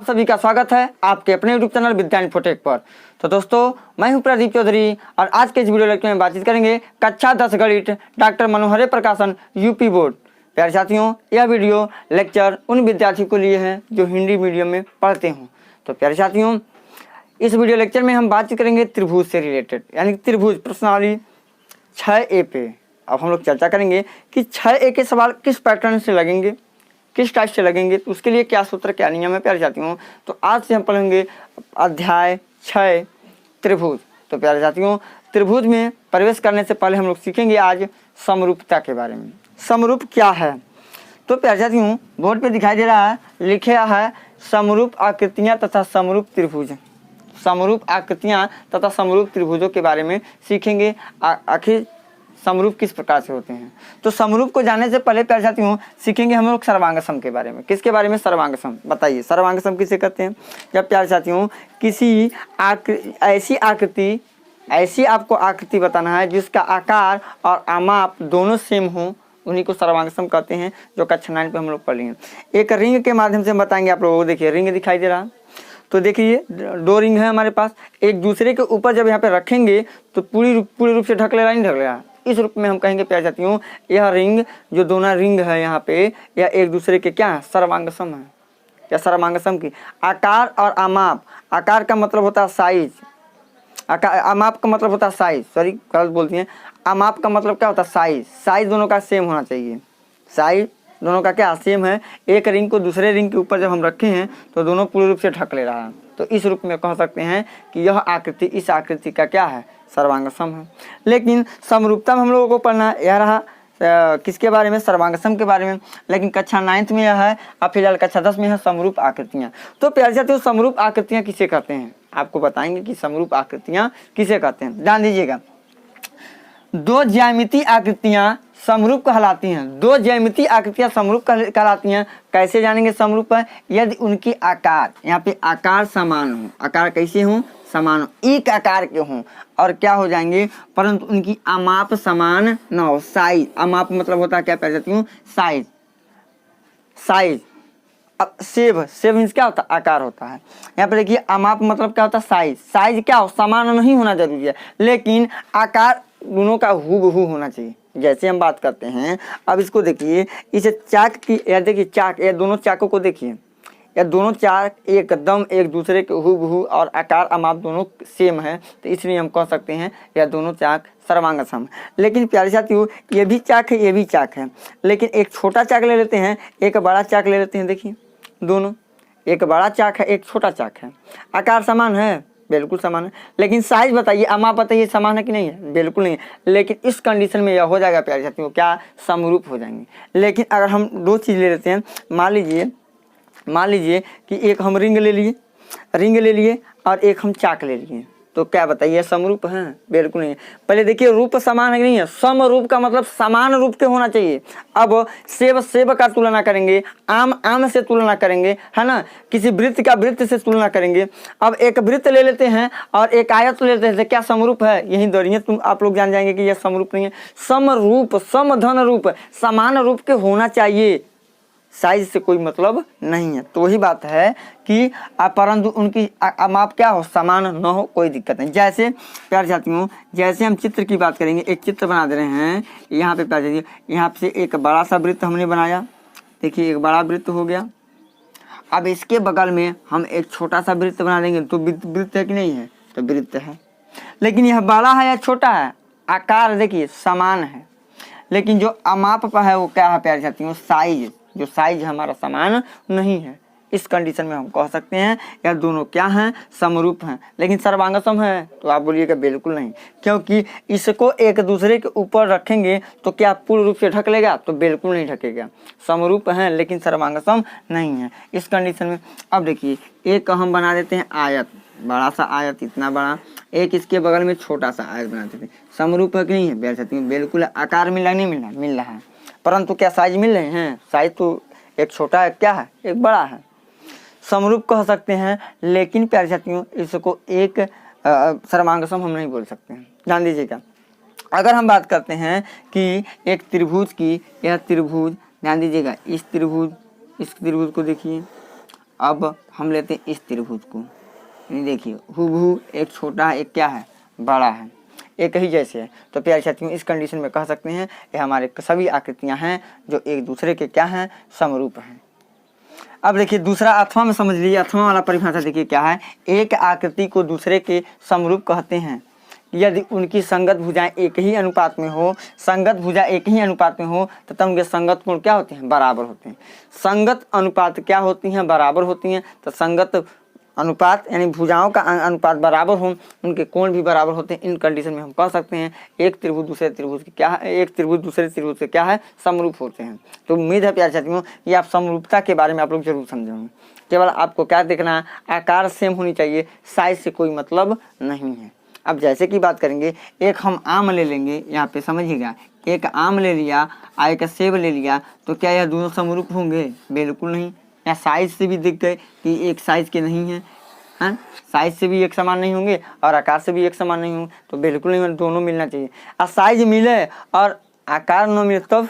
सभी का स्वागत है आपके अपने यूट्यूब चैनल विद्या इन्फोटेक पर। तो दोस्तों, मैं हूं प्रदीप चौधरी और आज के इस वीडियो लेक्चर में बातचीत करेंगे कक्षा 10 गणित डॉक्टर मनोहर प्रकाशन यूपी बोर्ड। प्यारे साथियों, यह वीडियो लेक्चर उन विद्यार्थियों के लिए है जो हिंदी मीडियम में पढ़ते हों। तो प्यारे साथियों, इस वीडियो लेक्चर में हम बातचीत करेंगे त्रिभुज से रिलेटेड, यानी त्रिभुज प्रश्नावली 6A पे। अब हम लोग चर्चा करेंगे कि 6A के सवाल किस पैटर्न से लगेंगे, किस टाइप से लगेंगे, तो उसके लिए क्या सूत्र क्या नियम है। प्यारे साथियों, तो आज से हम पढ़ेंगे अध्याय 6 त्रिभुज। तो प्यारे साथियों, त्रिभुज में प्रवेश करने से पहले हम लोग सीखेंगे आज समरूपता के बारे में। समरूप क्या है? तो प्यारे साथियों, बोर्ड पे दिखाई दे रहा है, लिखा है समरूप आकृतियाँ तथा समरूप त्रिभुज। समरूप आकृतियाँ तथा समरूप त्रिभुजों के बारे में सीखेंगे। आखिर समरूप किस प्रकार से होते हैं। तो समरूप को जानने से पहले प्यारे साथियों सीखेंगे हम लोग सर्वांग सम के बारे में। किसके बारे में? सर्वांग सम। बताइए सर्वांग सम किसे कहते हैं? जब प्यारे साथियों किसी ऐसी आपको आकृति बताना है जिसका आकार और आमाप दोनों सेम हो, उन्हीं को सर्वांग सम कहते हैं, जो कक्षा 9 पे हम लोग पढ़ लेंगे। एक रिंग के माध्यम से हम बताएंगे आप लोगों को। देखिए रिंग दिखाई दे रहा है, तो देखिए 2 रिंग है हमारे पास। एक दूसरे के ऊपर जब यहाँ पे रखेंगे तो पूरी रूप से ढक ले रहा, नहीं ढक ले रहा। इस रूप में हम कहेंगे प्यारे साथियों, यह रिंग जो दोनों रिंग है यहाँ पे, यह एक दूसरे के क्या है? सर्वांग सम है। या सर्वांग सम की आकार और आमाप। आकार का मतलब होता है साइज, आमाप का मतलब होता है साइज, सॉरी गलत बोलती हैं। आमाप का मतलब क्या होता है? साइज। साइज दोनों का सेम होना चाहिए। साइज दोनों का क्या सेम है। एक रिंग को दूसरे रिंग के ऊपर जब हम रखे हैं तो दोनों पूर्ण रूप से ढक ले रहा है। तो इस रूप में कह सकते हैं कि यह आकृति इस आकृति का क्या है? सर्वांग सम है। लेकिन समरूपता में हम लोगों को पढ़ना यह रहा किसके बारे में? सर्वांग सम के बारे में। लेकिन कक्षा 9 में यह है, अब फिलहाल कक्षा 10 में है समरूप आकृतियाँ। तो प्यारे साथियों, समरूप आकृतियाँ किसे कहते हैं? आपको बताएंगे कि समरूप आकृतियाँ किसे कहते हैं। ध्यान दीजिएगा, 2 ज्यामितीय आकृतियाँ समरूप कहलाती हैं। 2 ज्यामितीय आकृतियाँ समरूप कहलाती हैं। कैसे जानेंगे समरूप है? यदि उनकी आकार, यहाँ पे आकार समान हो। आकार कैसे हो? समान हो, एक आकार के हों। और क्या हो जाएंगे? परंतु उनकी आमाप समान न हो। साइज, आमाप मतलब होता है क्या प्यारे साथियों? साइज। साइज अब सेव मीन्स क्या होता है? आकार होता है। यहाँ पे देखिए आमाप मतलब क्या होता है? साइज। साइज क्या हो? समान नहीं होना जरूरी है, लेकिन आकार दोनों का हूबहू होना चाहिए। जैसे हम बात करते हैं, अब इसको देखिए, इसे चाक की, या देखिए चाक, या दोनों चाकों को देखिए, या दोनों चाक एकदम एक दूसरे के हूबहू और आकार आमाप दोनों सेम है, तो इसलिए हम कह सकते हैं यह दोनों चाक सर्वांग सम। लेकिन प्यारे साथियों, ये भी चाक है, ये भी चाक है, लेकिन एक छोटा चाक ले लेते हैं, एक बड़ा चाक ले लेते हैं। देखिए दोनों, एक बड़ा चाक है, एक छोटा चाक है। आकार समान है, बिल्कुल समान है, लेकिन साइज बताइए, आमाप बताइए, समान है कि नहीं है? बिल्कुल नहीं है। लेकिन इस कंडीशन में यह हो जाएगा प्यारे साथियों, क्या? समरूप हो जाएंगे। लेकिन अगर हम 2 चीज़ ले लेते हैं, मान लीजिए कि एक हम रिंग ले लिए और एक हम चाक ले लिए, तो क्या बताइए समरूप है? बिल्कुल नहीं है। पहले देखिए रूप समान है कि नहीं है? समरूप का मतलब समान रूप के होना चाहिए। अब सेब का तुलना करेंगे, आम से तुलना करेंगे, है ना, किसी वृत्त का वृत्त से तुलना करेंगे। अब एक वृत्त ले लेते हैं और एक आयत ले लेते हैं, क्या समरूप है? यही दौड़िए, आप लोग जान जाएंगे कि यह समरूप नहीं है। समरूप, समधन रूप, समान रूप के होना चाहिए, साइज से कोई मतलब नहीं है। तो वही बात है कि परंतु उनकी आमाप क्या हो? समान न हो, कोई दिक्कत नहीं। जैसे प्यारे साथियों, जैसे हम चित्र की बात करेंगे, एक चित्र बना दे रहे हैं यहाँ पे। प्यारे साथियों, यहाँ से एक बड़ा सा वृत्त हमने बनाया, देखिए एक बड़ा वृत्त हो गया। अब इसके बगल में हम एक छोटा सा वृत्त बना देंगे, तो वृत्त है कि नहीं है? तो वृत्त है। लेकिन यह बड़ा है या छोटा है? आकार देखिए समान है, लेकिन जो आमाप पर है वो क्या है प्यारे साथियों? साइज। जो साइज हमारा समान नहीं है। इस कंडीशन में हम कह सकते हैं यह दोनों क्या हैं? समरूप हैं। लेकिन सर्वांग सम है? तो आप बोलिएगा बिल्कुल नहीं, क्योंकि इसको एक दूसरे के ऊपर रखेंगे तो क्या पूर्ण रूप से ढक लेगा? तो बिल्कुल नहीं ढकेगा। समरूप हैं लेकिन सर्वांग सम नहीं है। इस कंडीशन में अब देखिए, एक हम बना देते हैं आयत, बड़ा सा आयत, इतना बड़ा, एक इसके बगल में छोटा सा आयत बना देते हैं। समरूप है कि नहीं है? बिल्कुल। आकार मिल रहा है, नहीं मिल रहा है, परंतु क्या साइज मिल रहे हैं? साइज तो एक छोटा है, क्या है? एक बड़ा है। समरूप कह सकते हैं, लेकिन प्यारे साथियों इसको एक सर्वांग सम हम नहीं बोल सकते हैं। ध्यान दीजिएगा, अगर हम बात करते हैं कि एक त्रिभुज की, यह त्रिभुज, ध्यान दीजिएगा, इस त्रिभुज को देखिए, अब हम लेते हैं इस त्रिभुज को, देखिए हूबहू, एक छोटा है एक क्या है बड़ा है, एक ही जैसे है। तो प्यारे साथियों इस कंडीशन में कह सकते हैं ये हमारे सभी आकृतियां हैं जो एक दूसरे के क्या हैं समरूप हैं। अब देखिए दूसरा अथवा में समझ लीजिए, अथवा वाला परिभाषा देखिए क्या है, एक आकृति को दूसरे के समरूप कहते हैं यदि उनकी संगत भुजाएं एक ही अनुपात में हो, संगत भुजा एक ही अनुपात में हो तथा उनके संगत कोण क्या होते हैं बराबर होते हैं। संगत अनुपात क्या होती हैं बराबर होती हैं, तो संगत अनुपात यानी भुजाओं का अनुपात बराबर हो, उनके कोण भी बराबर होते हैं। इन कंडीशन में हम कह सकते हैं एक त्रिभुज दूसरे त्रिभुज के क्या है, एक त्रिभुज दूसरे त्रिभुज से क्या है समरूप होते हैं। तो उम्मीद है प्यारे साथियों ये आप समरूपता के बारे में आप लोग जरूर समझेंगे। केवल आपको क्या देखना है, आकार सेम होनी चाहिए, साइज से कोई मतलब नहीं है। अब जैसे कि बात करेंगे, एक हम आम ले लेंगे, यहाँ पे समझिएगा, एक आम ले लिया, एक सेब ले लिया, तो क्या यह दोनों समरूप होंगे? बिल्कुल नहीं। या साइज से भी दिख गए कि एक साइज के नहीं है, हाँ साइज से भी एक समान नहीं होंगे और आकार से भी एक समान नहीं होंगे, तो बिल्कुल नहीं, दोनों मिलना चाहिए। और साइज मिले और आकार न मिले तब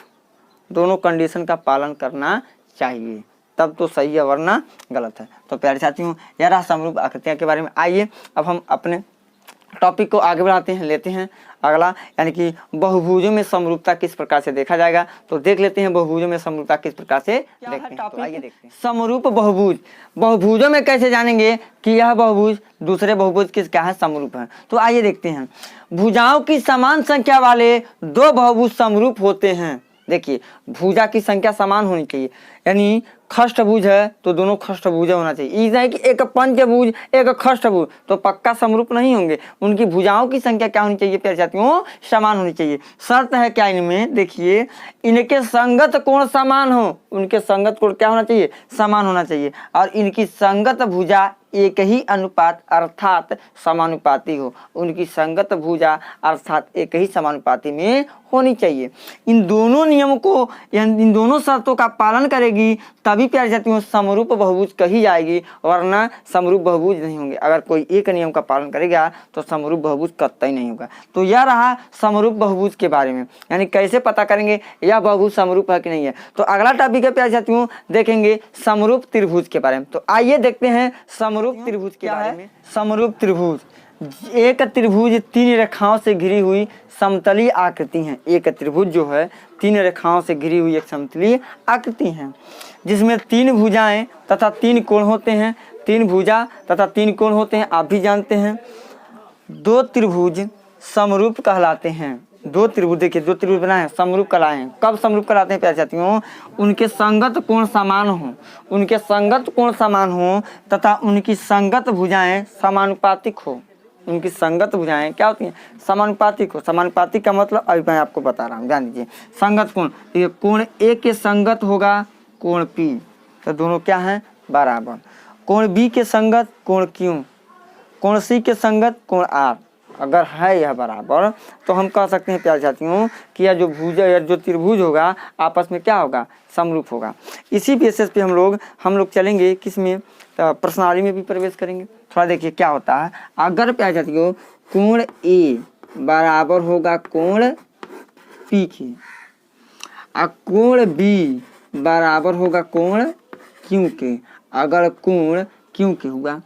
दोनों कंडीशन का पालन करना चाहिए, तब तो सही है वरना गलत है। तो प्यारे साथियों यह रहा समरूप आकृतियाँ के बारे में। आइए अब हम अपने टॉपिक को आगे बढ़ाते हैं, लेते हैं अगला, यानी कि बहुभुजों में समरूपता किस प्रकार से देखा जाएगा। तो देख लेते हैं बहुभुजों में समरूपता किस प्रकार से देखते हैं। तो आइए देखते हैं समरूप बहुभुज। बहुभुजों में कैसे जानेंगे कि यह बहुभुज दूसरे बहुभुज किस क्या है समरूप है। तो आइए देखते हैं, भुजाओं की समान संख्या वाले दो बहुभुज समरूप होते हैं। देखिए भुजा की संख्या समान होनी चाहिए, यानी खष्टभुज है तो दोनों खष्टभुज होना चाहिए। ये नहीं कि एक पंचभुज एक खष्टभुज तो पक्का समरूप नहीं होंगे। उनकी भुजाओं की संख्या क्या होनी चाहिए प्यारे साथियों? समान होनी चाहिए। शर्त है क्या इनमें? देखिए इनके संगत कोण समान हो, उनके संगत कोण क्या होना चाहिए? समान होना चाहिए। और इनकी संगत भुजा एक ही अनुपात अर्थात समानुपाती हो, उनकी संगत भुजा अर्थात एक ही समानुपाती में होनी चाहिए। इन दोनों नियमों को, इन दोनों शर्तों का पालन करेगी तभी प्यारे साथियों समरूप बहुभुज कही जाएगी, वरना समरूप बहुभुज नहीं होंगे। अगर कोई एक नियम का पालन करेगा तो समरूप बहुभुज कतई नहीं होगा। तो यह रहा समरूप बहुभुज के बारे में, यानी कैसे पता करेंगे यह बहुभुज समरूप है कि नहीं है। तो अगला टॉपिक है प्यारे साथियों, देखेंगे समरूप त्रिभुज के बारे में। तो आइए देखते हैं समरूप त्रिभुज के बारे में। समरूप त्रिभुज एक त्रिभुज तीन रेखाओं से घिरी हुई समतलीय आकृति है। एक त्रिभुज जो है तीन रेखाओं से घिरी हुई एक समतलीय आकृति है, जिसमें तीन भुजाएं तथा तीन कोण होते हैं। तीन भुजा तथा तीन कोण होते हैं, आप भी जानते हैं। दो त्रिभुज समरूप कहलाते हैं। दो त्रिभुज, देखिए दो त्रिभुज बनाए हैं, समरूप कहलाए हैं। कब समरूप कहलाते हैं प्यारे साथियों? उनके संगत कोण समान हो, उनके संगत कोण समान हो तथा उनकी संगत भुजाएं समानुपातिक हो। उनकी संगत भुजाएं क्या होती हैं? समानुपातिक हो। समानुपातिक का मतलब अभी मैं आपको बता रहा हूँ, ध्यान दीजिए। संगत कोण, ये कोण ए के संगत होगा कोण पी, तो दोनों क्या हैं? बराबर। कोण बी के संगत कोण क्यू, कोण सी के संगत कोण आर, अगर है यह बराबर तो हम कह सकते हैं प्यारे साथियों कि यह जो भुज या जो त्रिभुज होगा आपस में क्या होगा? समरूप होगा। इसी बेसिस पे हम लोग चलेंगे किसमें? प्रश्नावली में भी प्रवेश करेंगे। थोड़ा देखिए क्या होता है। अगर प्यारे साथियों कोण ए बराबर होगा कोण पी के और कोण बी बराबर होगा कोण क्यू के, अगर कोण क्यू के हुआ,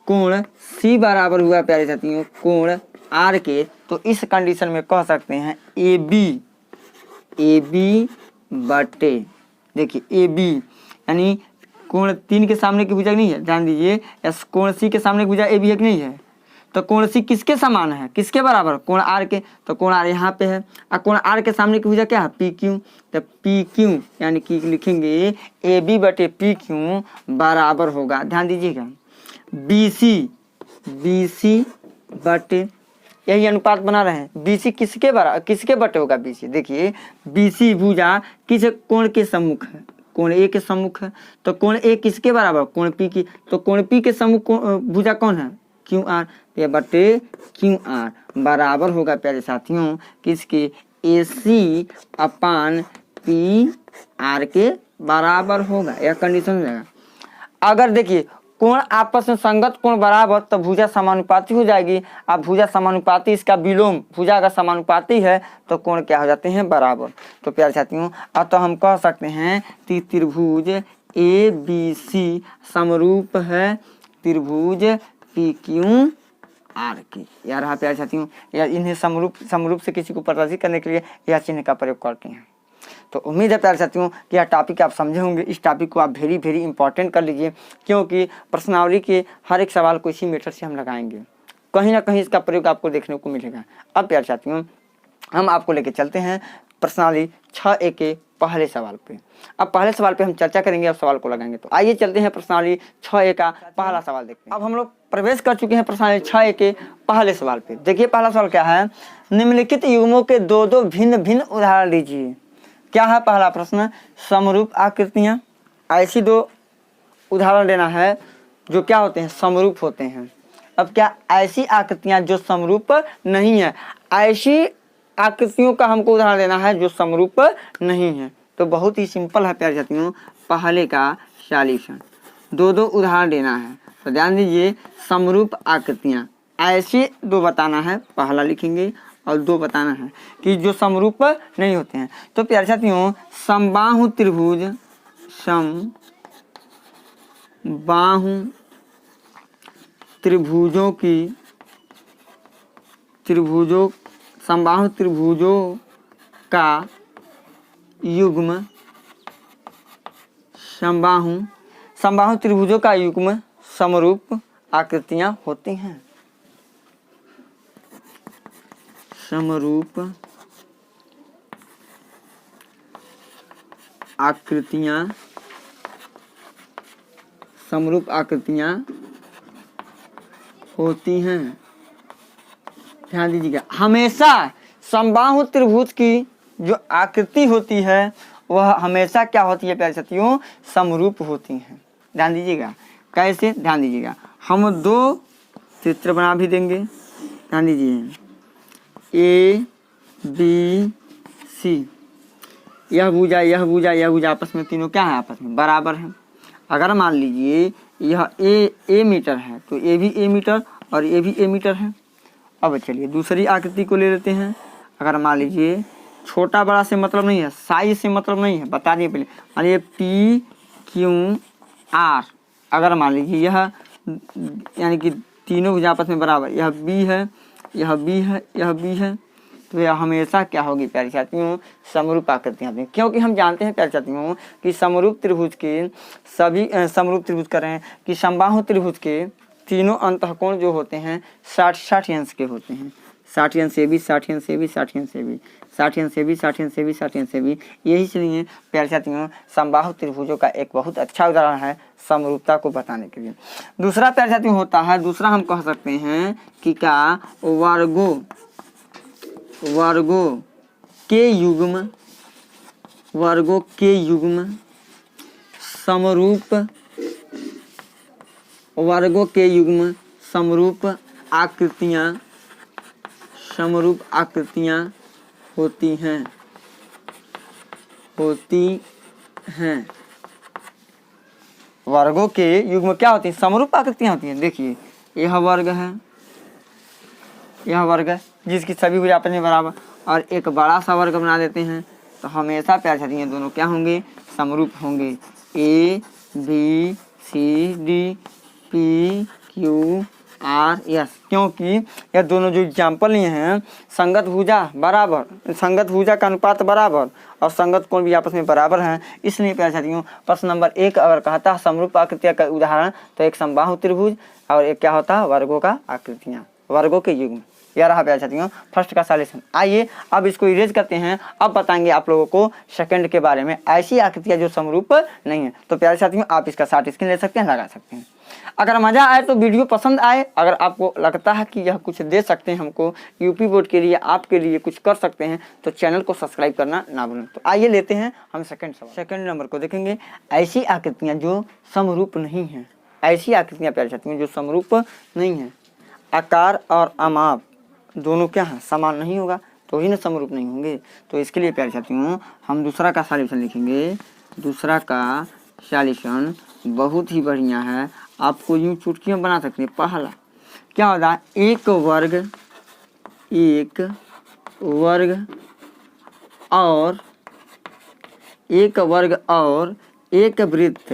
कोण सी बराबर हुआ प्यारे साथियों कोण आर के, तो इस कंडीशन में कह सकते हैं ए बी बटे, देखिए ए बी यानी कोण तीन के सामने की भुजा नहीं है, ध्यान दीजिए। कोण सी के सामने की भुजा ए बी है कि नहीं है? तो कोण सी किसके समान है? किसके बराबर? कोण आर के। तो कोण आर यहाँ पे है और कोण आर के सामने की भुजा क्या है? P Q. तो पी क्यू यानी कि लिखेंगे ए बी बटे पी क्यू बराबर होगा, ध्यान दीजिएगा, बी सी बटे, यही अनुपात बना रहे हैं। बीसी किसके बटे होगा? बीसी, देखिए बीसी भुजा किस कोण के सम्मुख है? कोण ए के सम्मुख है। तो कोण ए किसके बराबर? कोण पी की। तो कोण पी के सम्मुख भुजा कौन है? Q R. ये बटे क्यू आर बराबर होगा प्यारे साथियों किसके? ए सी अपान पी आर के बराबर होगा। यह कंडीशन हो जाएगा। अगर देखिए कोण आपस में संगत कोण बराबर तो भुजा समानुपाती हो जाएगी। अब भुजा समानुपाती, इसका विलोम भुजा अगर समानुपाती है तो कोण क्या हो जाते हैं? बराबर। तो प्यारे साथियों अब तो हम कह सकते हैं कि त्रिभुज ए बी सी समरूप है त्रिभुज पी क्यू आर की। यार यहाँ प्यारे साथियों, या इन्हें समरूप से किसी को प्रदर्शित करने के लिए यह चिन्ह का प्रयोग करते हैं। तो उम्मीद है प्यारे साथियों कि यह टॉपिक आप समझे होंगे। इस टॉपिक को आप वेरी वेरी इंपॉर्टेंट कर लीजिए, क्योंकि प्रश्नावली के हर एक सवाल को इसी मेथड से हम लगाएंगे, कहीं ना कहीं इसका प्रयोग आपको देखने को मिलेगा। अब प्यारे साथियों हम आपको लेके चलते हैं प्रश्नावली 6A के पहले सवाल पे। अब पहले सवाल पे हम चर्चा करेंगे, अब सवाल को लगाएंगे। तो आइए चलते हैं प्रश्नावली 6A का पहला सवाल देखते हैं। अब हम लोग प्रवेश कर चुके हैं प्रश्नावली 6A के पहले सवाल पे। देखिए पहला सवाल क्या है, निम्नलिखित युग्मों के दो दो भिन्न भिन्न उदाहरण दीजिए। क्या है पहला प्रश्न, समरूप आकृतियां। ऐसी दो उदाहरण देना है जो क्या होते हैं, समरूप होते हैं। अब क्या ऐसी आकृतियां जो समरूप नहीं है, ऐसी आकृतियों का हमको उदाहरण देना है जो समरूप नहीं है। तो बहुत ही सिंपल है प्यारे साथियों, पहले का सॉल्यूशन दो दो उदाहरण देना है। तो ध्यान दीजिए, समरूप आकृतियां ऐसे दो बताना है, पहला लिखेंगे, और दो बताना है कि जो समरूप नहीं होते हैं। तो प्यारे साथियों समबाहु त्रिभुज, समबाहु समबाहु त्रिभुजों का युग्म, समबाहु त्रिभुजों का युग्म समरूप आकृतियां होती हैं। समरूप आकृतियां होती हैं। ध्यान दीजिएगा, हमेशा समबाहु त्रिभुज की जो आकृति होती है वह हमेशा क्या होती है प्यारे साथियों, समरूप होती हैं। ध्यान दीजिएगा कैसे, ध्यान दीजिएगा, हम दो चित्र बना भी देंगे। ध्यान दीजिए, ए बी सी, यह भुजा यह भुजा यह भुजा आपस में तीनों क्या है, आपस में बराबर है। अगर मान लीजिए यह ए मीटर है तो ए भी ए मीटर और ये भी ए मीटर है। अब चलिए दूसरी आकृति को ले लेते हैं। अगर मान लीजिए छोटा बड़ा से मतलब नहीं है, साइज से मतलब नहीं है, बता दिए पहले। मान लीजिए पी क्यू आर, अगर मान लीजिए यह यानी कि तीनों भुजा आपस में बराबर, यह बी है यह बी है यह बी है, तो यह हमेशा क्या होगी प्यारे साथियों, समरूप आकृतियां होती हैं। क्योंकि हम जानते हैं प्यारे साथियों कि समरूप त्रिभुज के सभी समरूप त्रिभुज कर रहे हैं कि समबाहु त्रिभुज के तीनों अंतःकोण जो होते हैं 60 अंश के होते हैं। 60 अंश से भी, 60 अंश से भी, 60 अंश से भी, 60 अंश से भी, 60 अंश से भी, 60 अंश से भी। यही इसलिए प्यारे साथियों समबाहु त्रिभुजों का एक बहुत अच्छा उदाहरण है समरूपता को बताने के लिए। दूसरा प्यारे साथियों होता है, दूसरा हम कह सकते हैं कि क्या, वर्गों के युग्म समरूप, वर्गों के युग्म समरूप आकृतियां होती हैं। वर्गों के युग्म क्या होती हैं, समरूप आकृतियां होती हैं। देखिए यह वर्ग है, यह वर्ग है जिसकी सभी भुजा आपस में बराबर, और एक बड़ा सा वर्ग बना देते हैं। तो हमेशा प्यारे साथियों दोनों क्या होंगे, समरूप होंगे। A B C D P Q R S, क्योंकि यह दोनों जो एग्जाम्पल लिए हैं संगत भुजा बराबर, संगत भुजा का अनुपात बराबर और संगत कोण भी आपस में बराबर हैं। इसलिए प्यारे साथियों प्रश्न नंबर 1 अगर कहता है समरूप आकृतियां का उदाहरण, तो एक समबाहु त्रिभुज और एक क्या होता है, वर्गों का आकृतियां, वर्गों के युग्म। यह रहा प्यारे साथियों फर्स्ट का सॉल्यूशन। आइए अब इसको इरेज करते हैं। अब बताएंगे आप लोगों को सेकंड के बारे में, ऐसी आकृतियां जो समरूप नहीं है। तो प्यारे साथियों आप इसका शॉर्ट स्क्रीन ले सकते हैं, लगा सकते हैं। अगर मजा आए तो वीडियो पसंद आए, अगर आपको लगता है कि यह कुछ दे सकते हैं हमको, यूपी बोर्ड के लिए आपके लिए कुछ कर सकते हैं, तो चैनल को सब्सक्राइब करना ना भूलें। तो आइए लेते हैं हम सेकंड सवाल। सेकंड नंबर को देखेंगे, ऐसी आकृतियां जो समरूप नहीं है। ऐसी आकृतियां प्यारे साथियों जो समरूप नहीं है, आकार और अमाप दोनों क्या है, समान नहीं होगा तो ही ना समरूप नहीं होंगे। तो इसके लिए प्यारे साथियों हम दूसरा का सॉल्यूशन लिखेंगे। दूसरा का सॉल्यूशन बहुत ही बढ़िया है, आपको यूं चुटकियां बना सकते हैं। पहला क्या होता है, एक वर्ग और एक वृत्त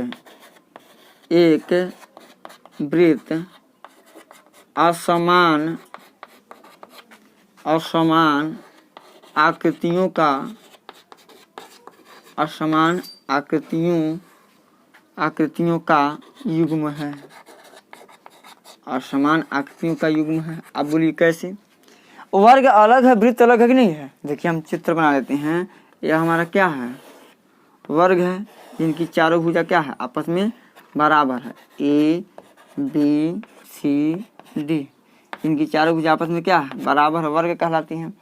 असमान आकृतियों का युग्म है। असमान आकृतियों का युग्म है। अब बोलिए कैसे? वर्ग अलग है, वृत्त अलग है कि नहीं है? देखिए हम चित्र बना लेते हैं। यह हमारा क्या है? वर्ग है, जिनकी चारों भुजा क्या है? आपस में बराबर है। ए बी सी डी, इनकी चारों भुजा आपस में क्या है? बराबर है, वर्ग कहलाती हैं।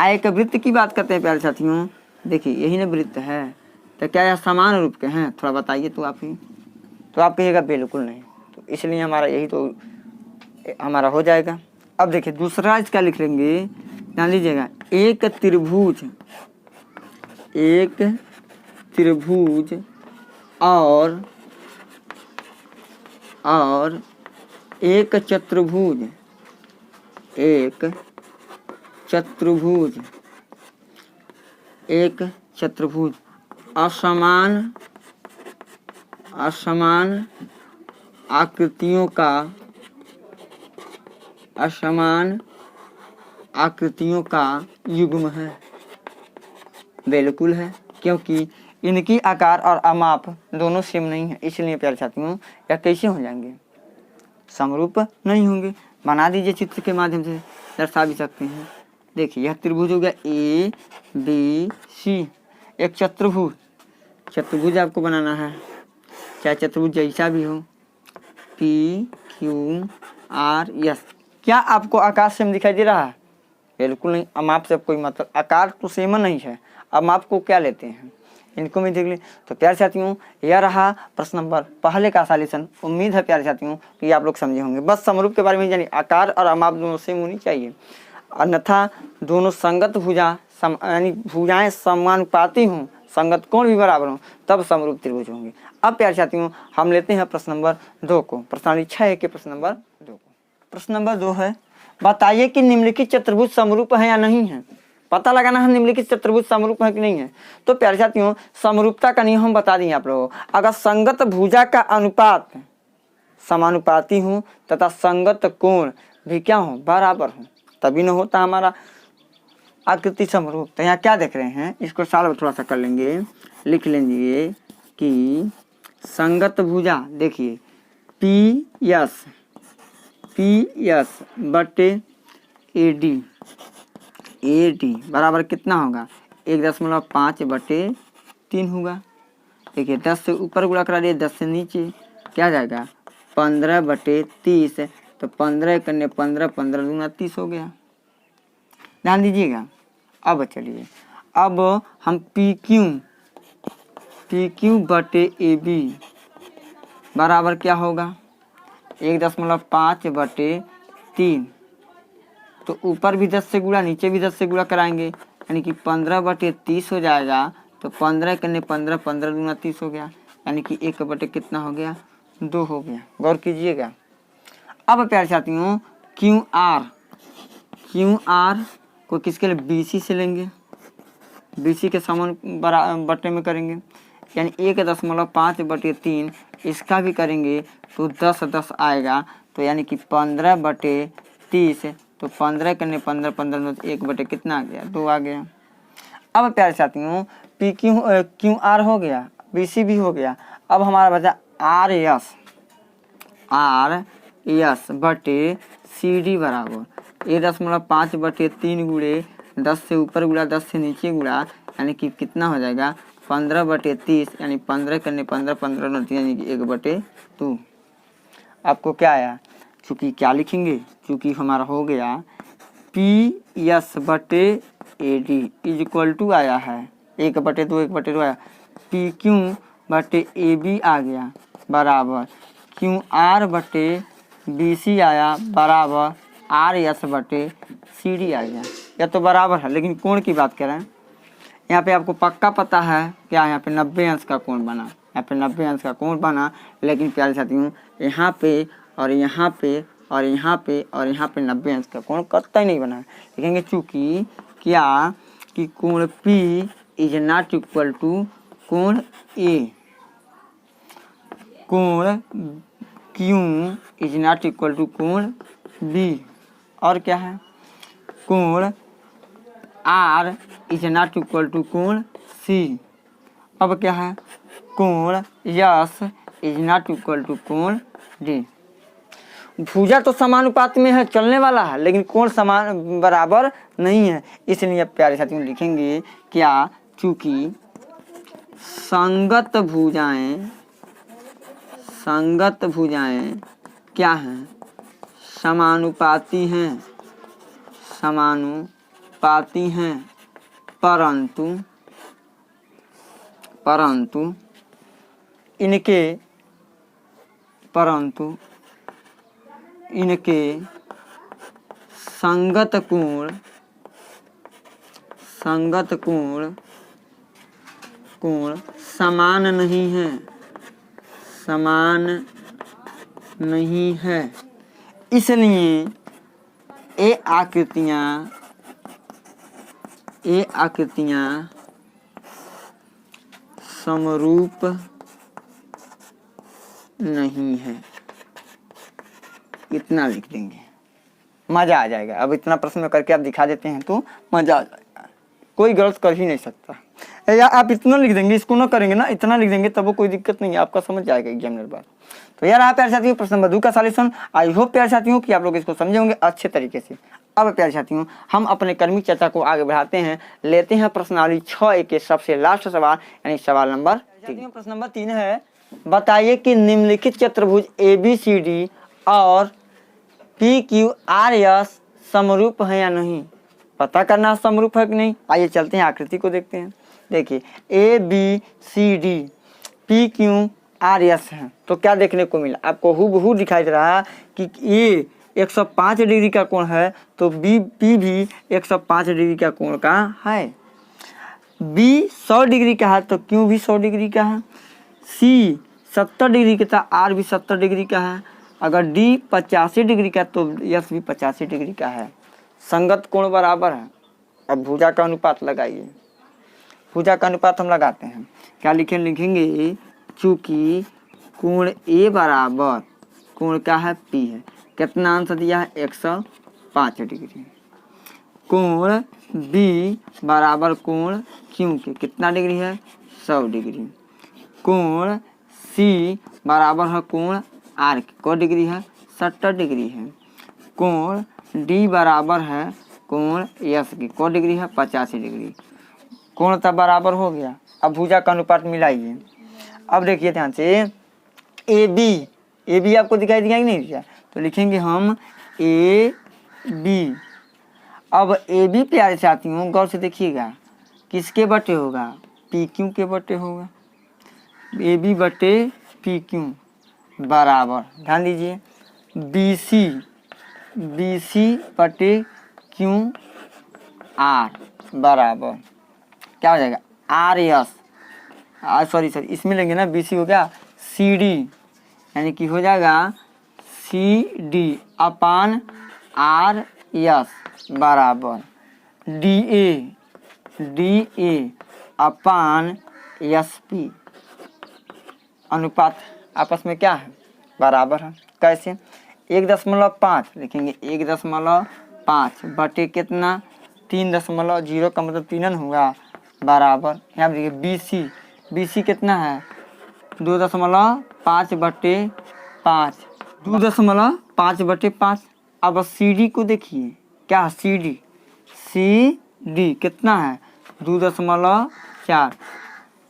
एक वृत्त की बात करते हैं प्यारे साथियों। देखिए यही ना वृत्त है, तो क्या यह समान रूप के हैं? थोड़ा बताइए तो आप ही। तो आप कहिएगा बिल्कुल नहीं, तो इसलिए हमारा यही तो हमारा हो जाएगा। अब देखिए दूसरा इसका लिख लेंगे, ध्यान लीजिएगा। एक त्रिभुज और एक चतुर्भुज असमान आकृतियों का युग्म है। बिल्कुल है, क्योंकि इनकी आकार और अमाप दोनों सेम नहीं है, इसलिए प्यारे साथियों यह कैसे हो जाएंगे? समरूप नहीं होंगे। बना दीजिए, चित्र के माध्यम से दर्शा भी सकते हैं। देखिए यह त्रिभुज हो गया ए बी सी, एक चतुर्भुज आपको बनाना है, चाहे चतुर्भुज जैसा भी हो। पी क्यू आर एस, क्या आपको आकार सेम दिखाई दे रहा है? बिल्कुल नहीं। अमाप से कोई मतलब, आकार तो सेम नहीं है, अमाप को क्या लेते हैं? इनको भी देख लें। तो प्यारे साथियों यह रहा प्रश्न नंबर पहले का सॉल्यूशन। उम्मीद है प्यारे साथियों कि आप लोग समझे होंगे। बस समरूप के बारे में जानिए, आकार और अमाप दोनों सेम होनी चाहिए, अन्यथा दोनों संगत भुजा यानी भुजाएं समानुपाती हों, संगत कोण भी बराबर हों, तब समरूप त्रिभुज होंगे। अब प्यारे साथियों हम लेते हैं प्रश्न नंबर 2 को, प्रश्नावली 6 के प्रश्न नंबर 2 को। प्रश्न नंबर 2 है, बताइए कि निम्नलिखित चतुर्भुज समरूप है या नहीं है। पता लगाना है निम्नलिखित चतुर्भुज समरूप है कि नहीं है। तो प्यारे साथियों समरूपता का नियम हम बता दें आप लोगों को। अगर संगत भुजा का अनुपात समानुपाती हो तथा संगत कोण भी क्या हो? बराबर हो, तभी न होता हमारा आकृति समरूप। तो यहाँ क्या देख रहे हैं, इसको सॉल्व थोड़ा सा कर लेंगे। लिख लेंगे कि संगत भुजा, देखिए पी एस बटे ए डी बराबर कितना होगा? 1.5 बटे 3 होगा। देखिए 10 से ऊपर गुणा करा दिए, 10 से नीचे क्या जाएगा? 15 बटे 30, तो 15 करने 15, 15 दूना 30 हो गया। ध्यान दीजिएगा। अब चलिए, अब हम पी क्यू बटे ए बी बराबर क्या होगा? 1.5 बटे 3, तो ऊपर भी 10 से गुणा, नीचे भी 10 से गुणा कराएंगे, यानी कि 15 बटे 30 हो जाएगा। तो 15 करने 15, 15 दूना 30 हो गया, यानी कि 1 बटे कितना हो गया? 2 हो गया। गौर कीजिएगा। अब प्यारे साथियों क्यू आर को किसके लिए? BC से लेंगे, BC के समान बटे में करेंगे, यानी 1.5 बटे 3 इसका भी करेंगे तो 10 आएगा, तो यानी कि 15 बटे 30, तो 15 करने 15, 15 1 बटे कितना आ गया? 2 आ गया। अब प्यारे साथियों क्यू आर हो गया, BC भी हो गया। अब हमारा बचा आर एस बटे CD बराबर 1.5 बटे 3 गुणे 10 से ऊपर गुणा 10 से नीचे गुणा, यानी कि कितना हो जाएगा? 15 बटे 30, यानी 15 करने 15, 15 यानी कि 1 बटे 2। आपको क्या आया? चूँकि क्या लिखेंगे? चूँकि हमारा हो गया PS बटे AD इज इक्वल टू आया है 1 बटे 2, 1 बटे 2 आया। PQ बटे AB आ गया बराबर QR बटे BC आया बराबर RS बटे CD आ गया। यह तो बराबर है, लेकिन कोण की बात कर रहे हैं। यहाँ पे आपको पक्का पता है क्या? यहाँ पे 90 अंश का कोण बना, यहाँ पे 90 अंश का कोण बना, लेकिन प्यारे साथियों यहाँ पे और यहाँ पे और यहाँ पे और यहाँ पे 90 अंश का कोण कतई नहीं बना है। लिखेंगे चूँकि क्या कि कोण P is not equal to कोण A, कोण Q is not equal to कोण B। और क्या है, कोण R is not equal to कोण C। अब क्या है, कोण S is not equal to कोण D। भुजा तो समानुपात में है, चलने वाला है, लेकिन कोण समान बराबर नहीं है। इसलिए अब प्यारे साथियों लिखेंगे क्या, चूंकि संगत भुजाएं क्या हैं, समानुपाती हैं, परंतु इनके संगत कोण समान नहीं है। इसलिए ये आकृतियां समरूप नहीं है। इतना लिख देंगे, मजा आ जाएगा। अब इतना प्रश्न में करके आप दिखा देते हैं तो मजा आ जाएगा, कोई गलत कर ही नहीं सकता। या आप इतना लिख देंगे, इसको ना करेंगे ना, इतना लिख देंगे तब वो कोई दिक्कत नहीं है, आपका समझ जाएगा एग्जामिनर बात। तो यार आप प्यारे साथियों प्रश्न नंबर 2 का सॉल्यूशन, आई होप प्यारे साथियों कि आप लोग इसको समझे होंगे अच्छे तरीके से। अब प्यारे साथियों हम अपने कर्मी चर्चा को आगे बढ़ाते हैं, लेते हैं प्रश्नावली 6A के सबसे लास्ट सवाल, यानी सवाल नंबर 3। प्रश्न नंबर 3 है, बताइए कि निम्नलिखित चतुर्भुज ABCD और PQRS समरूप है या नहीं। पता करना समरूप है कि नहीं। आइए चलते हैं आकृति को देखते हैं। देखिए ABCD PQRS है, तो क्या देखने को मिला, आपको हूबहू दिखाई दे रहा है कि A 105 डिग्री का कोण है, तो B भी 105 डिग्री का कोण का है। B 100 डिग्री का है, तो Q भी 100 डिग्री का है। C 70 डिग्री का था, R भी 70 डिग्री का है। अगर D 85 डिग्री का तो S भी 85 डिग्री का है। संगत कोण बराबर है। अब भुजा का अनुपात लगाइए, भुजा का अनुपात हम लगाते हैं, क्या लिखेंगे, चूंकि कोण A बराबर कोण का है P है, कितना आंसर दिया है 105 डिग्री। कोण B बराबर कोण Q के कितना डिग्री है 100 डिग्री। कोण C बराबर है कोण R की को डिग्री है 70 डिग्री है। कोण D बराबर है कोण S की को डिग्री है 85 डिग्री। कोण तब बराबर हो गया। अब भुजा का अनुपात मिलाइए। अब देखिए ध्यान से, AB आपको दिखाई दिया कि नहीं दिया, तो लिखेंगे हम AB। अब AB प्यारे साथियों गौर से देखिएगा, किसके बटे होगा, PQ के बटे होगा। AB बटे PQ बराबर, ध्यान दीजिए, BC बटे QR बराबर क्या हो जाएगा, RS, सॉरी इसमें लेंगे ना, BC हो गया CD, यानी कि हो जाएगा CD अपान RS बराबर DA अपान SP। अनुपात आपस में क्या है, बराबर है। कैसे, 1.5 लिखेंगे, 1.5 बटे कितना 3.0 का मतलब 3 होगा बराबर। यहाँ देखिए BC कितना है 2.5 बटे 5, 2.5 बटे 5। अब CD को देखिए, क्या है CD कितना है 2.4,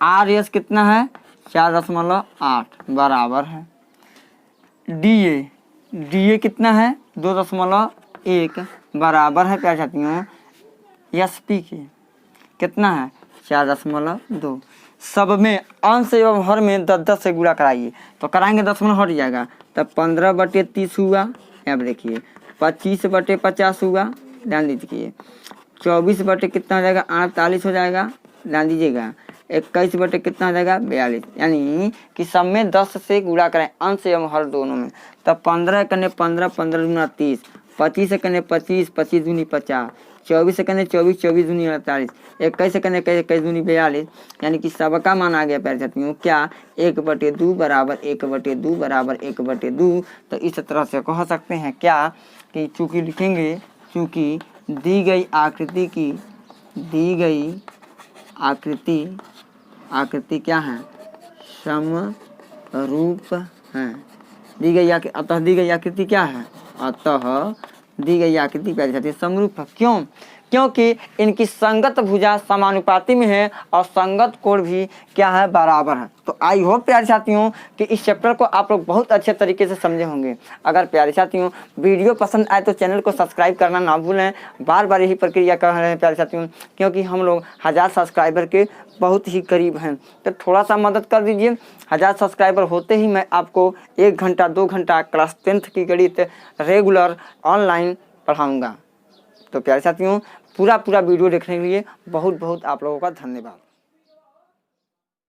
RS कितना है 4.8 बराबर है। DA कितना है 2.1 बराबर है प्यारे साथियों SP के कितना है 4.2। सब में अंश एवं हर में 10 से गुणा कराइए, तो कराएंगे 10 हट जाएगा, तब 15 बटे 30 हुआ। यहाँ देखिए 25 बटे 50 हुआ, ध्यान दीजिए। 24 बटे कितना हो जाएगा 48 हो जाएगा, ध्यान दीजिएगा। 21 बटे कितना हो जाएगा 42, यानी कि सब में 10 से गुणा करें अंश एवं हर दोनों में, तब 15 कने 15, 15 दूना 30, 25 कने 25, 25 दूनी 50, 24 सेकंड है 24, 24 दूनी 48, 21 सेकंड 21, 21 दूनी 42, यानी कि सबका मान आ गया प्यारे साथियों क्या 1/2 बराबर 1/2 बराबर 1/2। तो इस तरह से कह सकते हैं क्या कि चूंकि लिखेंगे चूंकि दी गई आकृति क्या है समरूप है। अतः दी गई आकृति क्या है दी गई आकृति प्यारे साथियों समरूप है। क्यों? क्योंकि इनकी संगत भुजा समानुपाती में है और संगत कोण भी क्या है बराबर है। तो आई होप प्यारे साथियों कि इस चैप्टर को आप लोग बहुत अच्छे तरीके से समझे होंगे। अगर प्यारे साथियों वीडियो पसंद आए तो चैनल को सब्सक्राइब करना ना भूलें। बार बार यही प्रक्रिया कर रहे हैं प्यारे साथियों, क्योंकि हम लोग 1000 सब्सक्राइबर के बहुत ही करीब हैं। तो थोड़ा सा मदद कर दीजिए। 1000 सब्सक्राइबर होते ही मैं आपको 1 घंटा 2 घंटा क्लास 10th की गणित रेगुलर ऑनलाइन पढ़ाऊँगा। तो प्यारे साथियों पूरा वीडियो देखने के लिए बहुत बहुत आप लोगों का धन्यवाद।